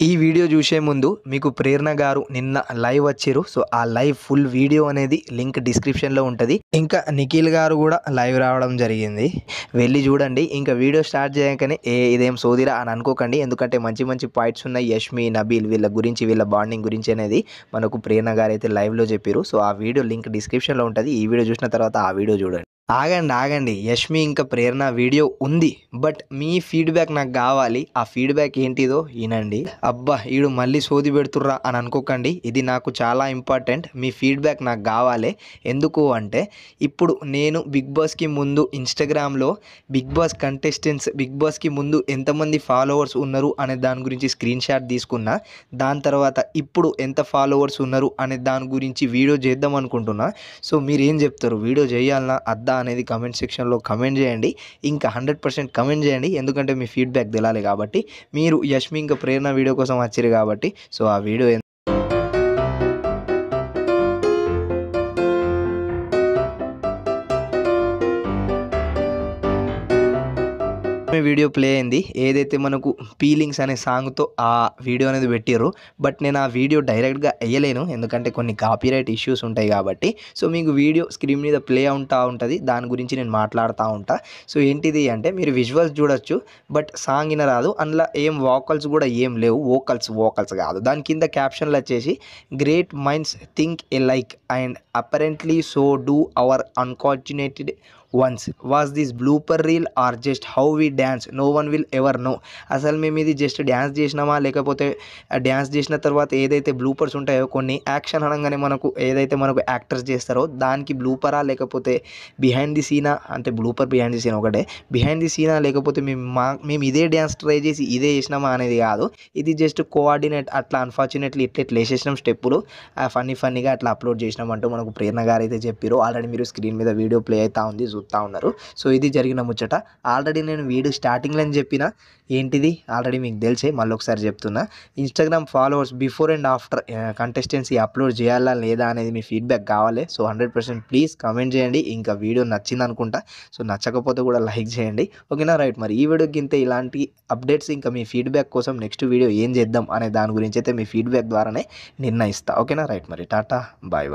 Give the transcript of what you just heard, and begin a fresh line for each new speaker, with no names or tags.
ఈ వీడియో చూసే ముందు మీకు ప్రేరణ గారు నిన్న లైవ్ వచ్చారు. సో ఆ లైవ్ ఫుల్ వీడియో అనేది లింక్ డిస్క్రిప్షన్లో ఉంటుంది. ఇంకా నిఖిల్ గారు కూడా లైవ్ రావడం జరిగింది, వెళ్ళి చూడండి. ఇంకా వీడియో స్టార్ట్ చేయగానే ఇదేం సోదిరా అని అనుకోకండి, ఎందుకంటే మంచి మంచి పాయింట్స్ ఉన్నాయి. యష్మి, నబీల్ వీళ్ళ గురించి, వీళ్ళ బాండింగ్ గురించి అనేది మనకు ప్రేరణ గారు అయితే లైవ్లో చెప్పారు. సో ఆ వీడియో లింక్ డిస్క్రిప్షన్లో ఉంటుంది. ఈ వీడియో చూసిన తర్వాత ఆ వీడియో చూడండి. ఆగండి, యష్మి ఇంకా ప్రేరణ వీడియో ఉంది, బట్ మీ ఫీడ్బ్యాక్ నాకు కావాలి. ఆ ఫీడ్బ్యాక్ ఏంటిదో వినండి. అబ్బా ఈడు మళ్ళీ సోది పెడుతుర్రా అని అనుకోకండి, ఇది నాకు చాలా ఇంపార్టెంట్. మీ ఫీడ్బ్యాక్ నాకు కావాలి. ఎందుకు అంటే ఇప్పుడు నేను బిగ్ బాస్కి ముందు ఇన్స్టాగ్రామ్లో బిగ్ బాస్ కంటెస్టెంట్స్ బిగ్ బాస్కి ముందు ఎంతమంది ఫాలోవర్స్ ఉన్నారు అనే దాని గురించి స్క్రీన్ షాట్ తీసుకున్నా. దాని తర్వాత ఇప్పుడు ఎంత ఫాలోవర్స్ ఉన్నారు అనే దాని గురించి వీడియో చేద్దాం అనుకుంటున్నా. సో మీరు ఏం చెప్తారు, వీడియో చేయాలన్నా అద్దా అనేది కమెంట్ సెక్షన్లో కమెంట్ చేయండి. ఇంకా 100% కమెంట్ చేయండి, ఎందుకంటే మీ ఫీడ్బ్యాక్ తెలాలి కాబట్టి. మీరు యష్మి ఇంకా ప్రేరణ వీడియో కోసం వచ్చారు కాబట్టి. సో ఆ వీడియో వీడియో ప్లే అయింది, ఏదైతే మనకు ఫీలింగ్స్ అనే సాంగ్తో ఆ వీడియో అనేది పెట్టారు. బట్ నేను ఆ వీడియో డైరెక్ట్గా వేయలేను, ఎందుకంటే కొన్ని కాపీరైట్ ఇష్యూస్ ఉంటాయి కాబట్టి. సో మీకు వీడియో స్క్రీన్ మీద ప్లే ఉంటుంది, దాని గురించి నేను మాట్లాడుతూ ఉంటా. సో ఏంటిది అంటే మీరు విజువల్స్ చూడొచ్చు, బట్ సాంగ్ వినరాదు. అందులో ఏం వోకల్స్ కూడా ఏం లేవు, వోకల్స్ కాదు. దాని కింద క్యాప్షన్లు వచ్చేసి great minds think alike and apparently so do our unfortunated ones. Was this blooper reel or just how we dance, no one will ever know. అసలు మేము ఇది జస్ట్ డ్యాన్స్ చేసినామా, లేకపోతే డ్యాన్స్ చేసిన తర్వాత ఏదైతే బ్లూపర్స్ ఉంటాయో కొన్ని యాక్షన్ అనగానే మనకు ఏదైతే మనకు యాక్టర్స్ చేస్తారో దానికి బ్లూపరా, లేకపోతే బిహైండ్ ది సీనా, అంటే బ్లూపర్ బిహైండ్ ది సీన్ ఒకటే, బిహైండ్ ది సీనా లేకపోతే మేము ఇదే డ్యాన్స్ ట్రై చేసి ఇదే చేసినామా అనేది కాదు. ఇది జస్ట్ కోఆర్డినేట్ అట్లా అన్ఫార్చునేట్లీ ఇట్లా వేసేసినాం స్టెప్పులు, ఫన్నీగా అట్లా అప్లోడ్ చేసినామంటూ మనకు ప్రేరణ గారు అయితే చెప్పారు. ఆల్రెడీ మీరు స్క్రీన్ మీద వీడియో ప్లే అవుతా ఉంది, చూస్తూ ఉన్నారు. సో ఇది జరిగిన ముచ్చట. ఆల్రెడీ నేను వీడియో స్టార్టింగ్లో చెప్పిన ఏంటిది ఆల్రెడీ మీకు తెలిసే, మళ్ళీ ఒకసారి చెప్తున్నా. Instagram followers before and after contestants upload చేయాలా లేదా అనేది మీ ఫీడ్బ్యాక్ కావాలి. సో 100% ప్లీజ్ కమెంట్ చేయండి. ఇంకా వీడియో నచ్చింది అనుకుంటా, సో నచ్చకపోతే కూడా లైక్ చేయండి. ఓకేనా, రైట్. మరి ఈ వీడియోకి ఇంత ఇలాంటి అప్డేట్స్, ఇంకా మీ ఫీడ్బ్యాక్ కోసం నెక్స్ట్ వీడియో ఏం చేద్దాం అనే దాని గురించి అయితే మీ ఫీడ్బ్యాక్ ద్వారానే నిర్ణయిస్తా. ఓకేనా, రైట్. మరి టాటా, బాయ్.